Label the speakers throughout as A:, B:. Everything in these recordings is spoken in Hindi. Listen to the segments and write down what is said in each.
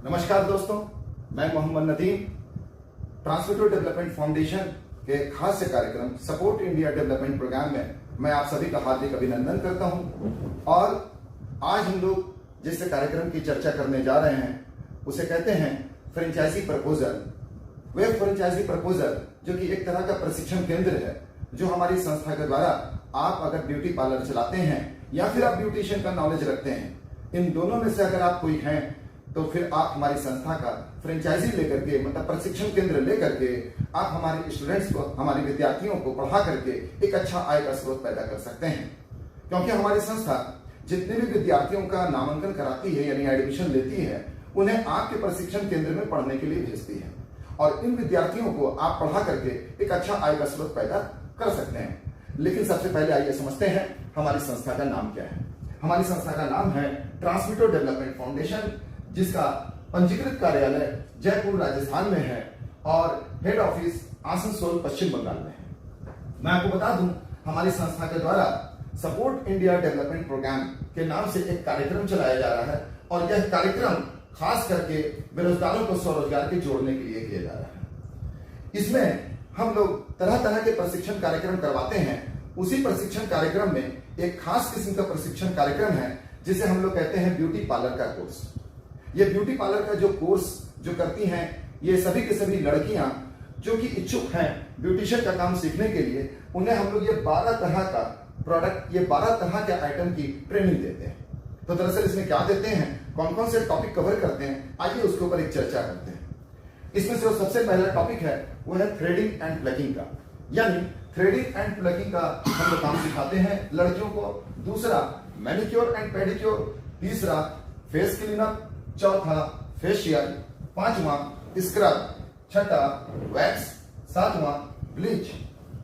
A: नमस्कार दोस्तों, मैं Mohammad Nadeem Transmitter Development Foundation के खास से कार्यक्रम सपोर्ट इंडिया डेवलपमेंट प्रोग्राम में मैं आप सभी का हार्दिक अभिनंदन करता हूं। और आज हम लोग जिस कार्यक्रम की चर्चा करने जा रहे हैं उसे कहते हैं फ्रेंचाइजी प्रपोजल। वे फ्रेंचाइजी प्रपोजल जो कि एक तरह का प्रशिक्षण केंद्र है, जो हमारी संस्था के द्वारा आप अगर ब्यूटी पार्लर चलाते हैं या फिर आप ब्यूटिशियन का नॉलेज रखते हैं, इन दोनों में से अगर आप कोई हैं तो फिर आप हमारी संस्था का फ्रेंचाइजी लेकर के, मतलब प्रशिक्षण केंद्र लेकर के आप हमारे स्टूडेंट्स को, हमारे विद्यार्थियों को पढ़ा करके एक अच्छा आय का स्रोत पैदा कर सकते हैं। क्योंकि हमारी संस्था जितने भी विद्यार्थियों का नामांकन कराती है यानी एडमिशन लेती है, उन्हें आपके प्रशिक्षण केंद्र में पढ़ने के लिए भेजती है और इन विद्यार्थियों को आप पढ़ा करके एक अच्छा आय का स्रोत पैदा कर सकते हैं। लेकिन सबसे पहले आइए समझते हैं हमारी संस्था का नाम क्या है। हमारी संस्था का नाम है ट्रांसमीटर डेवलपमेंट फाउंडेशन, जिसका पंजीकृत कार्यालय जयपुर राजस्थान में है और हेड ऑफिस आसनसोल पश्चिम बंगाल में है। मैं आपको बता दूं, हमारी संस्था के द्वारा सपोर्ट इंडिया डेवलपमेंट प्रोग्राम के नाम से एक कार्यक्रम चलाया जा रहा है और यह कार्यक्रम खास करके बेरोजगारों को स्वरोजगार के जोड़ने के लिए किया जा रहा है। इसमें हम लोग तरह तरह के प्रशिक्षण कार्यक्रम करवाते हैं। उसी प्रशिक्षण कार्यक्रम में एक खास किस्म का प्रशिक्षण कार्यक्रम है जिसे हम लोग कहते हैं ब्यूटी पार्लर का कोर्स। ये ब्यूटी पार्लर का जो कोर्स जो करती हैं, ये सभी के सभी लड़कियां जो कि इच्छुक हैं ब्यूटिशियन का काम सीखने के लिए, उन्हें हम लोग ये 12 तरह का प्रोडक्ट, ये 12 तरह के आइटम की ट्रेनिंग देते हैं। तो दरअसल इसमें क्या देते हैं, कौन कौन से टॉपिक कवर करते हैं, आइए उसके ऊपर एक चर्चा करते हैं। इसमें से सबसे पहला टॉपिक है वो है थ्रेडिंग एंड प्लकिंग का, यानी थ्रेडिंग एंड प्लकिंग का हम लोग काम सिखाते हैं लड़कियों को। दूसरा मैनिक्योर एंड पेडिक्योर, तीसरा फेस क्लीनअप, चौथा फेशियल, पांचवा स्क्रब, छठा वैक्स, सातवां ब्लीच,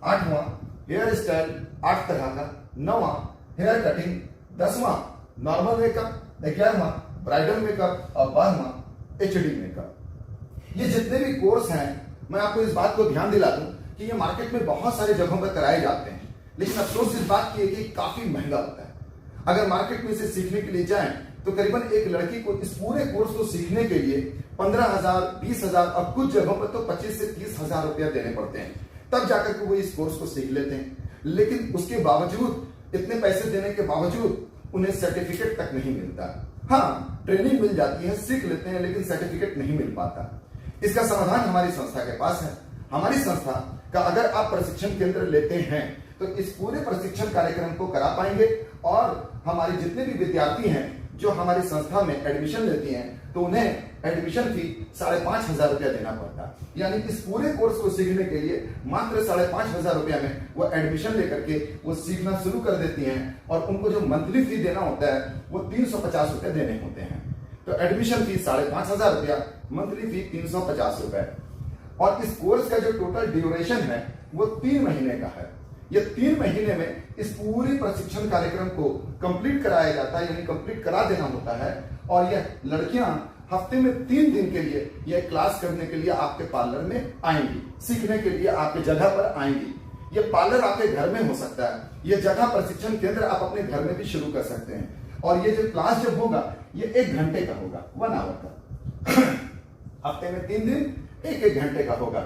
A: आठवां हेयर स्टाइल 8 तरह का, 9वां हेयर कटिंग, 10वां नॉर्मल मेकअप, 11वां ब्राइडल मेकअप और 12वां एचडी मेकअप। ये जितने भी कोर्स हैं, मैं आपको इस बात को ध्यान दिला दूं कि ये मार्केट में बहुत सारी जगहों पर कराए जाते हैं, लेकिन अफसोस इस बात की है कि काफी महंगा होता है। अगर मार्केट में इसे सीखने के लिए जाएं तो करीबन एक लड़की को इस पूरे कोर्स को सीखने के लिए 15,000, 20,000 और कुछ जगहों पर तो 25 से 30,000 रुपया देने पड़ते हैं, तब जाकर के वो इस कोर्स को सीख लेते हैं। लेकिन उसके बावजूद, इतने पैसे देने के बावजूद उन्हें सर्टिफिकेट तक नहीं मिलता। हाँ, ट्रेनिंग मिल जाती है, सीख लेते हैं, लेकिन सर्टिफिकेट नहीं मिल पाता। इसका समाधान हमारी संस्था के पास है। हमारी संस्था का अगर आप प्रशिक्षण केंद्र लेते हैं तो इस पूरे प्रशिक्षण कार्यक्रम को करा पाएंगे और हमारे जितने भी विद्यार्थी हैं जो हमारी संस्था में एडमिशन लेती हैं तो उन्हें एडमिशन फी 5,500 रुपया देना पड़ता है। यानी इस पूरे कोर्स को सीखने के लिए मात्र 5,500 रुपया में वो एडमिशन लेकर के वो सीखना शुरू कर देती हैं और उनको जो मंथली फी देना होता है वो 350 रुपया देने होते हैं। तो एडमिशन फी 5,500 रुपया, मंथली फी 350 रुपए। और इस कोर्स का जो टोटल ड्यूरेशन है वो 3 महीने का है। ये 3 महीने में इस पूरी प्रशिक्षण कार्यक्रम को कंप्लीट कराया जाता है, यानी कंप्लीट करा देना होता है। और यह लड़कियां हफ्ते में 3 दिन के लिए यह क्लास करने के लिए आपके पार्लर में आएंगी, सीखने के लिए आपके जगह पर आएंगी। ये पार्लर आपके घर में हो सकता है, ये जगह प्रशिक्षण केंद्र आप अपने घर में भी शुरू कर सकते हैं। और ये जो क्लास जब होगा ये 1 घंटे का होगा, 1 आवर का। हफ्ते में 3 दिन 1-1 घंटे का होगा।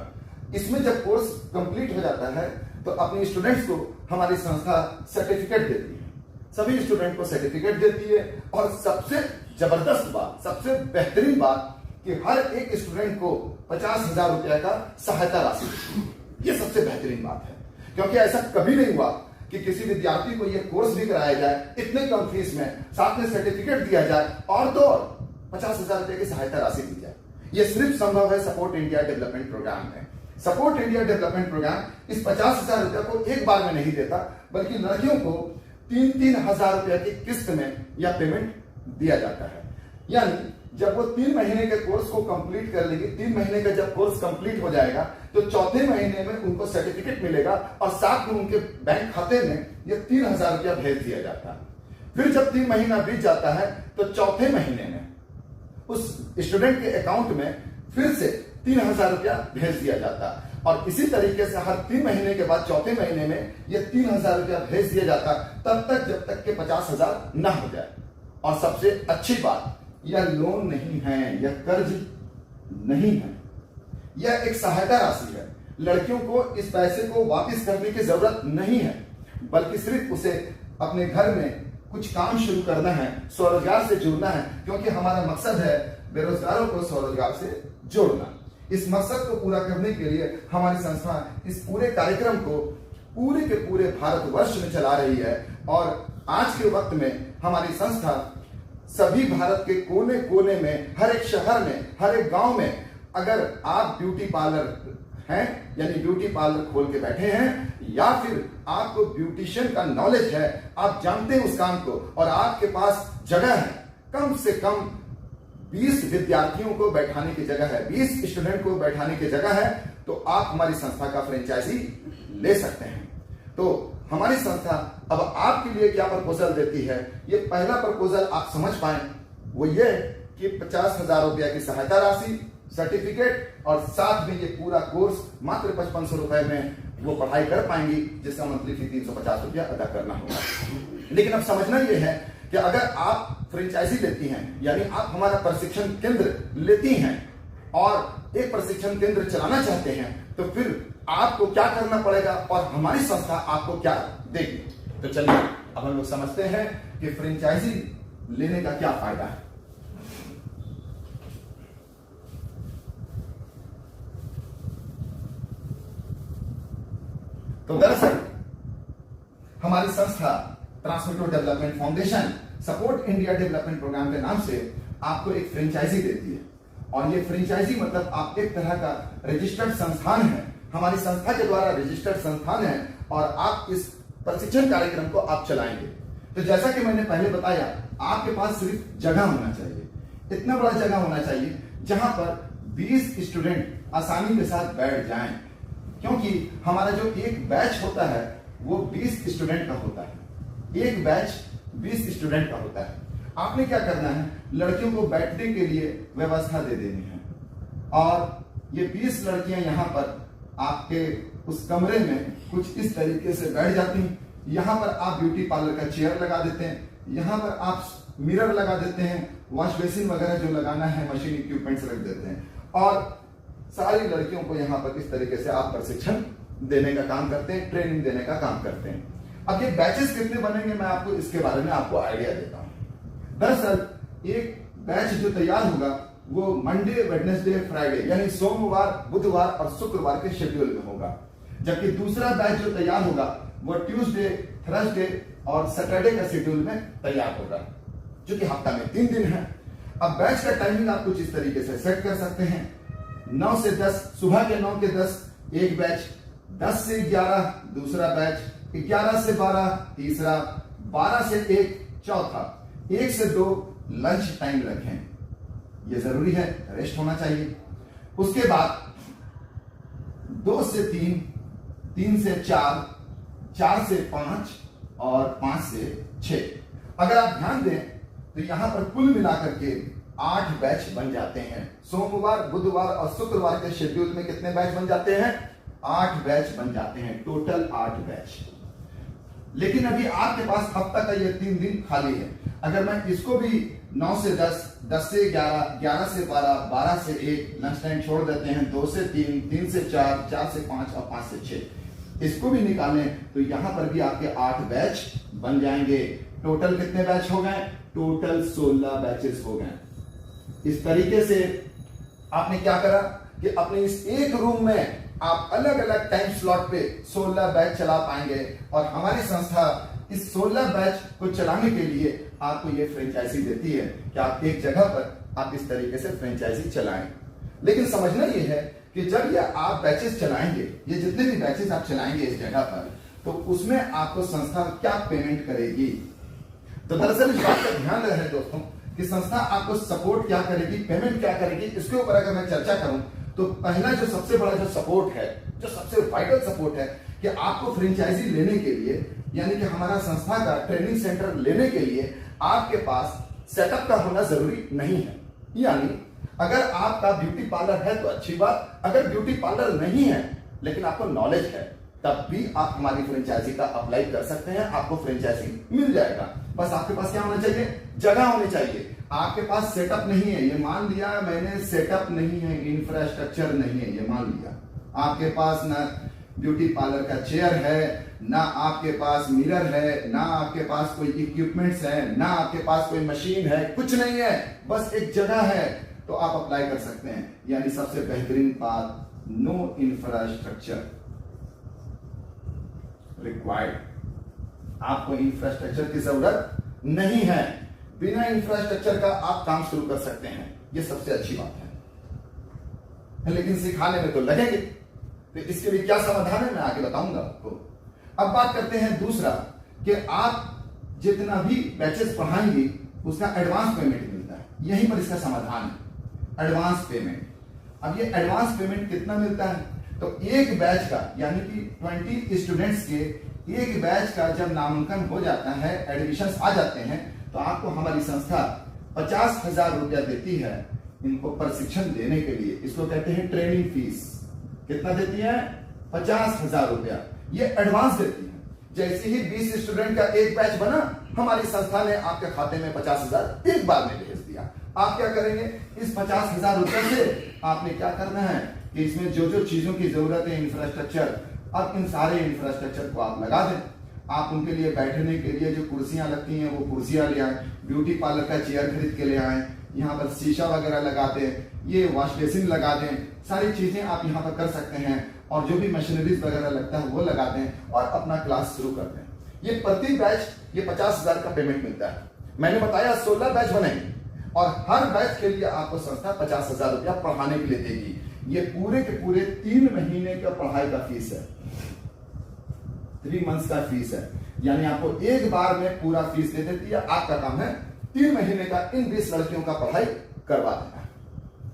A: इसमें जब कोर्स कंप्लीट हो जाता है तो अपने स्टूडेंट्स को हमारी संस्था सर्टिफिकेट देती है, सभी स्टूडेंट को सर्टिफिकेट देती है। और सबसे जबरदस्त बात, सबसे बेहतरीन बात कि हर एक स्टूडेंट को 50,000 रुपया का सहायता राशि देती है। ये सबसे बेहतरीन बात है, क्योंकि ऐसा कभी नहीं हुआ कि किसी विद्यार्थी को यह कोर्स भी कराया जाए इतने कम फीस में, साथ में सर्टिफिकेट दिया जाए और तो और 50,000 रुपए की सहायता राशि दी जाए। ये सिर्फ संभव है सपोर्ट इंडिया डेवलपमेंट प्रोग्राम में। सपोर्ट इंडिया डेवलपमेंट प्रोग्राम इस 50,000 रुपया को एक बार में नहीं देता, बल्कि लड़कियों को 3-3 हजार रुपया की किस्त में यह पेमेंट दिया जाता है। यानी जब वो 3 महीने के कोर्स को कंप्लीट कर लेगी, 3 महीने का जब कोर्स कंप्लीट हो जाएगा तो चौथे महीने में उनको सर्टिफिकेट मिलेगा और साथ में उनके बैंक खाते में ये 3,000 रुपया भेज दिया जाता है। फिर जब 3 महीना बीत जाता है तो चौथे महीने में उस स्टूडेंट के अकाउंट में फिर से 3,000 रुपया भेज दिया जाता है। और इसी तरीके से हर 3 महीने के बाद चौथे महीने में ये 3,000 रुपया भेज दिया जाता तब तक जब तक के 50,000 ना हो जाए। और सबसे अच्छी बात यह लोन नहीं है, यह कर्ज नहीं है, यह एक सहायता राशि है। लड़कियों को इस पैसे को वापस करने की जरूरत नहीं है, बल्कि सिर्फ उसे अपने घर में कुछ काम शुरू करना है, स्वरोजगार से जुड़ना है, क्योंकि हमारा मकसद है बेरोजगारों को स्वरोजगार से जोड़ना। इस मकसद को पूरा करने के लिए हमारी संस्था इस पूरे कार्यक्रम को पूरे के पूरे भारतवर्ष में चला रही है। और आज के वक्त में हमारी संस्था सभी भारत के कोने कोने में, हर एक शहर में, हर एक गांव में, अगर आप ब्यूटी पार्लर हैं, यानी ब्यूटी पार्लर खोल के बैठे हैं, या फिर आपको ब्यूटिशियन का नॉलेज है, आप जानते हैं उस काम को, और आपके पास जगह है, कम से कम 20 विद्यार्थियों को बैठाने की जगह है, 20 स्टूडेंट को बैठाने की जगह है, तो आप हमारी संस्था का फ्रेंचाइजी ले सकते हैं। तो हमारी संस्था अब आपके लिए क्या प्रपोजल देती है, ये पहला प्रपोजल आप समझ पाए वो ये कि 50,000 रुपया की सहायता राशि, सर्टिफिकेट, और साथ में ये पूरा कोर्स मात्र 5500 रुपए में वो पढ़ाई कर पाएंगी, जिसका मंथली फी 350 रुपया अदा करना होगा। लेकिन अब समझना ये है कि अगर आप फ्रेंचाइजी लेती हैं, यानी आप हमारा प्रशिक्षण केंद्र लेती हैं और एक प्रशिक्षण केंद्र चलाना चाहते हैं, तो फिर आपको क्या करना पड़ेगा और हमारी संस्था आपको क्या देगी। तो चलिए अब हम लोग समझते हैं कि फ्रेंचाइजी लेने का क्या फायदा है। तो दरअसल हमारी संस्था Transmitter Development Foundation support India development programme के नाम से आपको एक फ्रेंचाइजी देती है, और ये फ्रेंचाइजी मतलब आप एक तरह का रजिस्टर्ड संस्थान है, हमारी संस्था के द्वारा रजिस्टर्ड संस्थान है, और आप इस प्रशिक्षण कार्यक्रम को आप चलाएंगे। तो जैसा कि मैंने पहले बताया, आपके पास सिर्फ जगह होना चाहिए, इतना बड़ा जगह होना चाहिए जहां पर 20 स्टूडेंट आसानी के साथ बैठ जाएं, क्योंकि हमारा जो एक बैच होता है वो 20 स्टूडेंट का होता है, एक बैच 20 स्टूडेंट का होता है। आपने क्या करना है, लड़कियों को बैठने के लिए व्यवस्था दे देनी है, और ये 20 लड़कियां यहाँ पर आपके उस कमरे में कुछ इस तरीके से बैठ जाती हैं। यहाँ पर आप ब्यूटी पार्लर का चेयर लगा देते हैं, यहाँ पर आप मिरर लगा देते हैं, वॉश बेसिन वगैरह जो लगाना है, मशीन इक्विपमेंट्स रख देते हैं, और सारी लड़कियों को यहाँ पर इस तरीके से आप प्रशिक्षण देने का काम करते हैं, ट्रेनिंग देने का काम करते हैं। अब ये बैचेस कितने बनेंगे, मैं आपको इसके बारे में आपको आइडिया देता हूँ। दरअसल एक बैच जो तैयार होगा वो मंडे, वेडनेसडे, फ्राइडे, यानी सोमवार, बुधवार और शुक्रवार के शेड्यूल में होगा, जबकि दूसरा बैच जो तैयार होगा वो ट्यूसडे, थर्सडे और सैटरडे का शेड्यूल में तैयार होगा, जो कि हफ्ता में 3 दिन है। अब बैच का टाइमिंग आप कुछ इस तरीके से सेट कर सकते हैं, 9 से 10, सुबह के 9 के 10 एक बैच, 10 से 11 दूसरा बैच, 11 से 12 तीसरा, 12 से 1 चौथा, 1 से 2 लंच टाइम रखें, ये जरूरी है, रेस्ट होना चाहिए। उसके बाद 2 से 3, 3 से 4, 4 से 5 और 5 से 6। अगर आप ध्यान दें तो यहां पर कुल मिलाकर के 8 बैच बन जाते हैं। सोमवार, बुधवार और शुक्रवार के शेड्यूल में कितने बैच बन जाते हैं? 8 बैच बन जाते हैं, टोटल 8 बैच। लेकिन अभी आपके पास हफ्ता का ये 3 दिन खाली है। अगर मैं इसको भी 9 से 10, 10 से 11, 11 से 12, 12 से 1 लंच टाइम छोड़ देते हैं, 2 से 3, 3 से 4, 4 से 5 और 5 से 6, इसको भी निकालें तो यहां पर भी आपके 8 बैच बन जाएंगे। टोटल कितने बैच हो गए? टोटल 16 बैचेस हो गए। इस तरीके से आपने क्या करा कि अपने इस एक रूम में आप अलग अलग टाइम स्लॉट पे 16 बैच चला पाएंगे, और हमारी संस्था इस 16 बैच को चलाने के लिए आपको ये फ्रेंचाइजी देती है कि आप एक जगह पर आप इस तरीके से फ्रेंचाइजी चलाएं। लेकिन समझना ये है कि जब ये आप बैचेस चलाएंगे, ये जितने भी बैचेस आप चलाएंगे इस जगह पर, तो उसमें आपको संस्था क्या पेमेंट करेगी। तो दरअसल इस बात का ध्यान रहे दोस्तों कि संस्था आपको सपोर्ट क्या करेगी, पेमेंट क्या करेगी। इसके ऊपर अगर मैं चर्चा करूं तो पहला जो सबसे बड़ा जो सपोर्ट है, जो सबसे वाइटल सपोर्ट है कि आपको फ्रेंचाइजी लेने के लिए, यानी कि हमारा संस्था का ट्रेनिंग सेंटर लेने के लिए आपके पास सेटअप का होना जरूरी नहीं है। यानी अगर आपका ब्यूटी पार्लर है तो अच्छी बात, अगर ब्यूटी पार्लर नहीं है लेकिन आपको नॉलेज है, तब भी आप हमारी फ्रेंचाइजी का अप्लाई कर सकते हैं, आपको फ्रेंचाइजी मिल जाएगा। बस आपके पास क्या होना चाहिए? जगह होनी चाहिए। आपके पास सेटअप नहीं है, ये मान लिया मैंने, सेटअप नहीं है, इंफ्रास्ट्रक्चर नहीं है, ये मान लिया। आपके पास ना ब्यूटी पार्लर का चेयर है, ना आपके पास मिरर है, ना आपके पास कोई इक्विपमेंट्स है, ना आपके पास कोई मशीन है, कुछ नहीं है, बस एक जगह है, तो आप अप्लाई कर सकते हैं। यानी सबसे बेहतरीन बात, नो इंफ्रास्ट्रक्चर रिक्वायर्ड। आपको इंफ्रास्ट्रक्चर की जरूरत नहीं है, बिना इंफ्रास्ट्रक्चर का आप काम शुरू कर सकते हैं, ये सबसे अच्छी बात है। लेकिन सिखाने में तो लगेंगे, तो इसके लिए क्या समाधान है मैं आगे बताऊंगा आपको। अब बात करते हैं दूसरा, कि आप जितना भी बैचेस पढ़ाएंगे उसका एडवांस पेमेंट मिलता है, यहीं पर इसका समाधान है, एडवांस पेमेंट। अब ये एडवांस पेमेंट कितना मिलता है? तो एक बैच का, यानी कि 20 स्टूडेंट्स के एक बैच का जब नामांकन हो जाता है, एडमिशन आ जाते हैं, तो आपको हमारी संस्था 50,000 रुपया देती है इनको प्रशिक्षण देने के लिए। इसको कहते हैं ट्रेनिंग फीस। कितना देती है? 50,000 रुपया, ये एडवांस देती है। जैसे ही 20 स्टूडेंट का एक बैच बना, हमारी संस्था ने आपके खाते में 50,000 एक बार में भेज दिया। आप क्या करेंगे? इस 50,000 रुपए से आपने क्या करना है कि इसमें जो जो चीजों की जरूरत है, इंफ्रास्ट्रक्चर, अब इन सारे इंफ्रास्ट्रक्चर को आप लगा दें। आप उनके लिए बैठने के लिए जो कुर्सियां लगती हैं वो कुर्सियां ले आए, ब्यूटी पार्लर का चेयर खरीद के ले आए, यहाँ पर शीशा वगैरह लगा दें, ये वॉश बेसिन लगा दें, सारी चीजें आप यहाँ पर कर सकते हैं। और जो भी मशीनरीज वगैरह लगता है वो लगा दें और अपना क्लास शुरू कर दें। ये प्रति बैच ये 50,000 का पेमेंट मिलता है। मैंने बताया 16 बैच बनेंगे और हर बैच के लिए आपको संस्था 50,000 रुपया पढ़ाने के लिए देगी। ये पूरे के पूरे 3 महीने का पढ़ाई का फीस है, 3 मंथ्स का फीस है, यानी आपको एक बार में पूरा फीस दे देती है। आपका काम है 3 महीने का इन 20 लड़कियों का पढ़ाई करवा देना।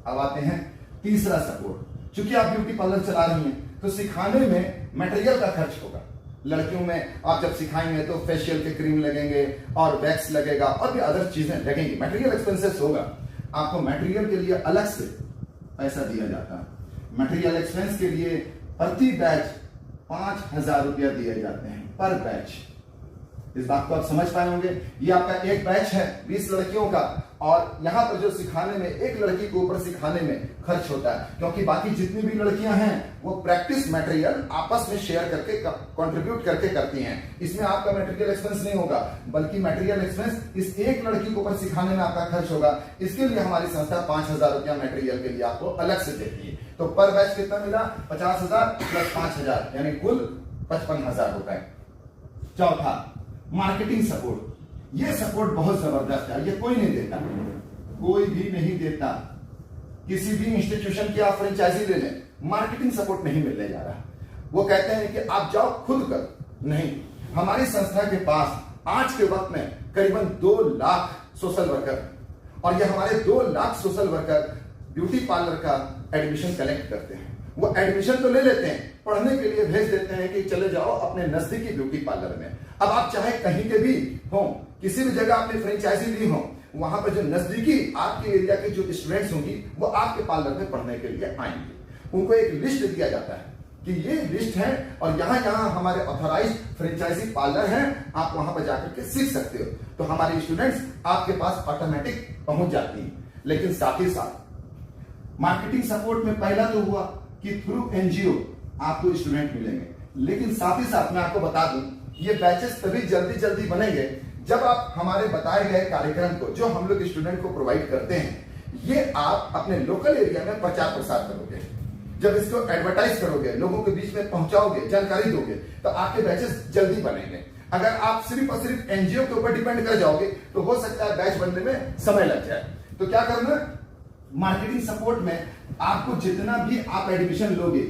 A: अब आते हैं तीसरा सपोर्ट। चूंकि आप ब्यूटी पार्लर चला रही हैं तो सिखाने में मटेरियल का खर्च होगा। लड़कियों में आप जब सिखाएंगे तो फेशियल के क्रीम लगेंगे और वैक्स लगेगा और भी अदर चीजें लगेंगी, मटेरियल एक्सपेंसेस होगा। आपको मटेरियल के लिए अलग से पैसा दिया जाता है। मटेरियल एक्सपेंस के लिए प्रति बैच 5,000 रुपया दिए जाते हैं पर बैच। इस बात को आप समझ पाए होंगे। ये आपका एक बैच है 20 लड़कियों का, और यहाँ पर जो सिखाने में एक लड़की के ऊपर सिखाने में खर्च होता है, क्योंकि बाकी जितनी भी लड़कियां हैं वो प्रैक्टिस मटेरियल आपस में शेयर करके कंट्रीब्यूट करके करती हैं। इसमें आपका मटेरियल एक्सपेंस नहीं होगा, बल्कि मटेरियल एक्सपेंस इस एक लड़की के ऊपर सिखाने में आपका खर्च होगा। इसके लिए हमारी संस्था 5,000 रुपया मटेरियल के लिए आपको अलग से देती है। तो पर बैच कितना मिला? 50,000 प्लस 5,000, यानी कुल 55,000 रुपए। चौथा, मार्केटिंग सपोर्ट। ये सपोर्ट बहुत जबरदस्त है, ये कोई नहीं देता, कोई भी नहीं देता। किसी भी इंस्टीट्यूशन की आप फ्रेंचाइजी ले लें, मार्केटिंग सपोर्ट नहीं मिलने जा रहा। वो कहते हैं कि आप जाओ खुद कर। नहीं, हमारी संस्था के पास आज के वक्त में करीबन 2 लाख सोशल वर्कर, और ये हमारे 2 lakh social worker beauty parlour का एडमिशन कलेक्ट करते हैं। वो एडमिशन तो ले लेते हैं, पढ़ने के लिए भेज देते हैं कि चले जाओ अपने नजदीकी ब्यूटी पार्लर में। अब आप चाहे कहीं के भी हो, किसी भी जगह आपने फ्रेंचाइजी ली हो, वहां पर जो नजदीकी आपके एरिया के जो स्टूडेंट्स होंगी वो आपके पार्लर में पढ़ने के लिए आएंगे। उनको एक लिस्ट दिया जाता है कि ये लिस्ट है और यहाँ हमारे ऑथराइज्ड फ्रेंचाइजी पार्लर है, आप वहां पर जाकर के सीख सकते हो। तो हमारे स्टूडेंट्स आपके पास ऑटोमेटिक पहुंच जाती है। लेकिन साथ ही साथ मार्केटिंग सपोर्ट में पहला तो हुआ कि थ्रू एनजीओ आपको स्टूडेंट मिलेंगे, लेकिन साथ ही साथ मैं आपको बता दूं ये बैचेस तभी जल्दी बनेंगे जब आप हमारे बताए गए कार्यक्रम को, जो हम लोग स्टूडेंट को प्रोवाइड करते हैं, ये आप अपने लोकल एरिया में प्रचार प्रसार करोगे। जब इसको एडवर्टाइज करोगे, लोगों के बीच में पहुंचाओगे, जानकारी दोगे, तो आपके बैचेस जल्दी बनेंगे। अगर आप सिर्फ और सिर्फ एनजीओ के ऊपर डिपेंड कर जाओगे तो हो सकता है बैच बनने में समय लग जाए। तो क्या करना, मार्केटिंग सपोर्ट में आपको जितना भी आप एडमिशन लोगे,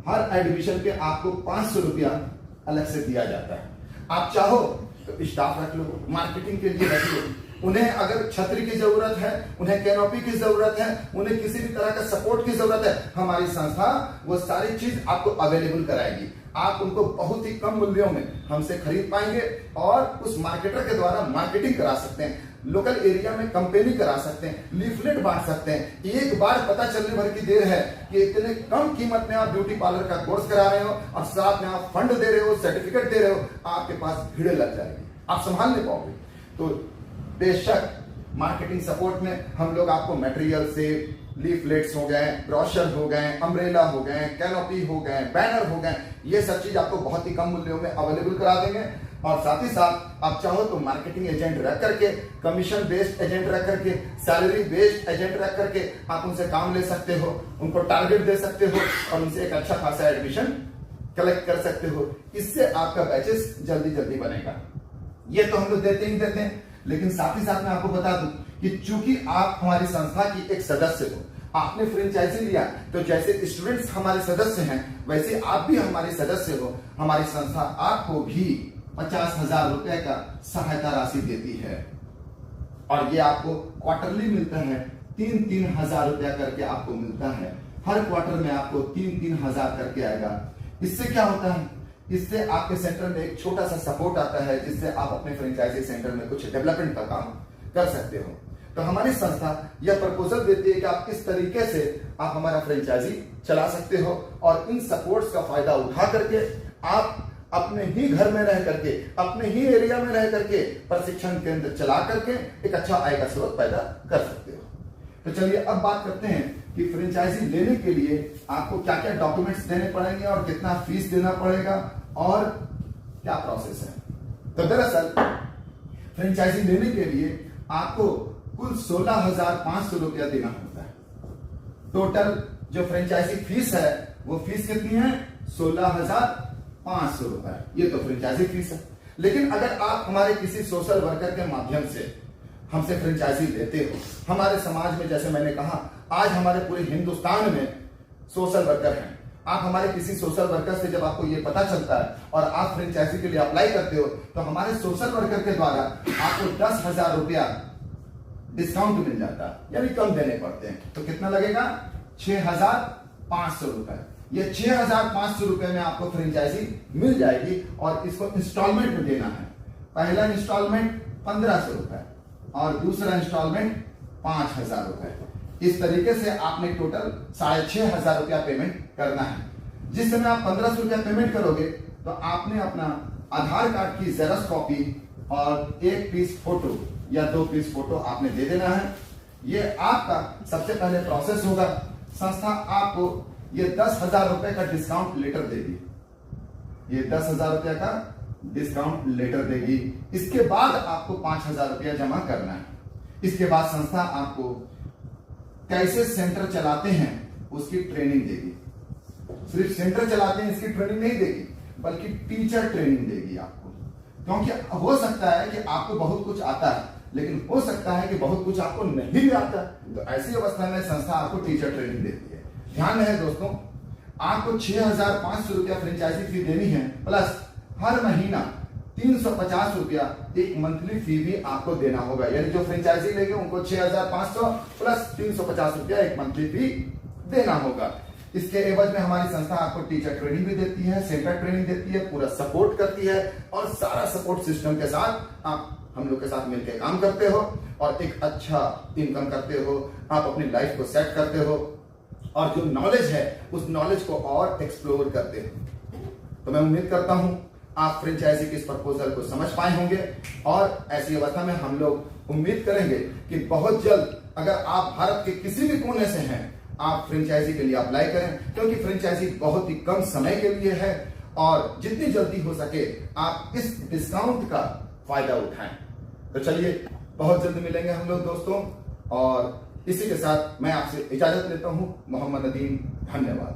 A: हर एडमिशन पे आपको 500 रुपया अलग से दिया जाता है। आप चाहो तो स्टाफ रख लो, मार्केटिंग के लिए रख लो। उन्हें अगर छतरी की जरूरत है, उन्हें कैनोपी की जरूरत है, उन्हें किसी भी तरह का सपोर्ट की जरूरत है, हमारी संस्था वो सारी चीज आपको अवेलेबल कराएगी। आप उनको बहुत ही कम मूल्यों में हमसे खरीद पाएंगे और उस मार्केटर के द्वारा मार्केटिंग करा सकते हैं, लोकल एरिया में कंपेनी करा सकते हैं, लीफलेट बांट सकते हैं। एक बार पता चलने भर की देर है कि इतने कम कीमत में आप ब्यूटी पार्लर का कोर्स करा रहे हो और साथ में आप फंड दे रहे हो, सर्टिफिकेट दे रहे हो, आपके पास भीड़ लग जाएगी, आप संभाल नहीं पाओगे। तो बेशक मार्केटिंग सपोर्ट में हम लोग आपको मटेरियल से लीफलेट्स हो गए, ब्रोशर हो गए, अम्ब्रेला हो गए, कैनोपी हो गए, बैनर हो गए, ये सब चीज आपको बहुत ही कम मूल्यों में अवेलेबल करा देंगे। और साथ ही साथ आप चाहो तो मार्केटिंग एजेंट रख करके, कमीशन बेस्ड एजेंट रख करके, सैलरी बेस्ड एजेंट रख करके आप उनसे काम ले सकते हो, उनको टारगेट दे सकते हो और उनसे एक अच्छा खासा एडमिशन कलेक्ट कर सकते हो। इससे आपका बैचेस जल्दी जल्दी बनेगा। ये तो हम लोग देते ही देते हैं, लेकिन साथ ही साथ मैं आपको बता दूं कि चूंकि आप हमारी संस्था की एक सदस्य हो, आपने फ्रेंचाइजी लिया, तो जैसे स्टूडेंट्स हमारे सदस्य हैं वैसे आप भी हमारे सदस्य हो। हमारी संस्था आपको भी 50,000 रुपए का सहायता राशि देती है और ये आपको क्वार्टरली मिलता है, 3-3 हजार रुपया करके आपको मिलता है। हर क्वार्टर में आपको 3-3 हजार करके आएगा। इससे क्या होता है, इससे आपके सेंटर में एक छोटा सा सपोर्ट आता है जिससे आप अपने फ्रेंचाइजी सेंटर में कुछ डेवलपमेंट का काम कर सकते हो। तो हमारी संस्था यह प्रपोजल देती है कि आप इस तरीके से आप हमारा फ्रेंचाइजी चला सकते हो और इन सपोर्ट्स का फायदा उठा करके आप अपने ही घर में रह करके, अपने ही एरिया में रह करके प्रशिक्षण केंद्र चला करके एक अच्छा आय का स्रोत पैदा कर सकते हो। तो चलिए अब बात करते हैं कि फ्रेंचाइजी लेने के लिए आपको क्या क्या डॉक्यूमेंट्स देने पड़ेंगे और कितना फीस देना पड़ेगा और क्या प्रोसेस है। तो दरअसल फ्रेंचाइजी लेने के लिए आपको कुल 16,500 रुपया देना होता है। टोटल जो फ्रेंचाइजी फीस है वो फीस कितनी है, 16,500 रुपए। ये तो फ्रेंचाइजी फीस है। लेकिन अगर आप हमारे किसी सोशल वर्कर के माध्यम से हमसे फ्रेंचाइजी लेते हो, हमारे समाज में जैसे मैंने कहा आज हमारे पूरे हिंदुस्तान में सोशल वर्कर हैं, आप हमारे किसी सोशल वर्कर से जब आपको ये पता चलता है और आप फ्रेंचाइजी के लिए अप्लाई करते हो तो हमारे सोशल वर्कर के द्वारा आपको 10,000 रुपया डिस्काउंट मिल जाता है, यानी कम देने पड़ते हैं। तो कितना लगेगा, 6,500 रुपए। ये 6,500 रुपए में आपको फ्रेंचाइजी मिल जाएगी और इसको इंस्टॉलमेंट में देना है। पहला इंस्टॉलमेंट 1,500 रुपए और दूसरा इंस्टॉलमेंट 5,000 रुपए। इस तरीके से आपने टोटल 6,500 रुपया पेमेंट करना है। जिस समय आप 1,500 रुपया पेमेंट करोगे तो आपने अपना आधार कार्ड की जेरॉक्स कॉपी और 1 पीस फोटो या 2 पीस फोटो आपने दे देना है। ये आपका सबसे पहले प्रोसेस होगा। संस्था आपको ये 10,000 रुपए का डिस्काउंट लेटर देगी, ये 10,000 रुपए का डिस्काउंट लेटर देगी। इसके बाद आपको 5,000 रुपया जमा करना है। इसके बाद संस्था आपको कैसे सेंटर चलाते हैं उसकी ट्रेनिंग देगी। सिर्फ सेंटर चलाते हैं इसकी ट्रेनिंग नहीं देगी, बल्कि टीचर ट्रेनिंग देगी आपको। क्योंकि हो सकता है कि आपको बहुत कुछ आता है, लेकिन हो सकता है कि बहुत कुछ आपको नहीं भी आता, तो ऐसी अवस्था में संस्था आपको टीचर ट्रेनिंग देती है। ध्यान रहे दोस्तों, आपको 6,500 रुपया फ्रेंचाइजी फी देनी है, प्लस हर महीना 350 रुपया एक मंथली फी भी आपको देना होगा। यानी जो फ्रेंचाइजी लेंगे उनको 6,500 प्लस 350 रुपया एक मंथली फी देना होगा। इसके एवज में हमारी संस्था आपको टीचर ट्रेनिंग भी देती है, सेंटर ट्रेनिंग देती है, पूरा सपोर्ट करती है और सारा सपोर्ट सिस्टम के साथ आप हम लोग के साथ मिलकर काम करते हो और एक अच्छा इनकम करते हो, आप अपनी लाइफ को सेट करते हो और जो नॉलेज है उस नॉलेज को और एक्सप्लोर करते हो। तो मैं उम्मीद करता हूं आप फ्रेंचाइजी के इस प्रपोजल को समझ पाए होंगे और ऐसी अवस्था में हम लोग उम्मीद करेंगे कि बहुत जल्द अगर आप भारत के किसी भी कोने से हैं आप फ्रेंचाइजी के लिए अप्लाई करें, क्योंकि फ्रेंचाइजी बहुत ही कम समय के लिए है और जितनी जल्दी हो सके आप इस डिस्काउंट का फायदा उठाएं। तो चलिए बहुत जल्द मिलेंगे हम लोग दोस्तों, और इसी के साथ मैं आपसे इजाजत लेता हूं। मोहम्मद नदीम, धन्यवाद।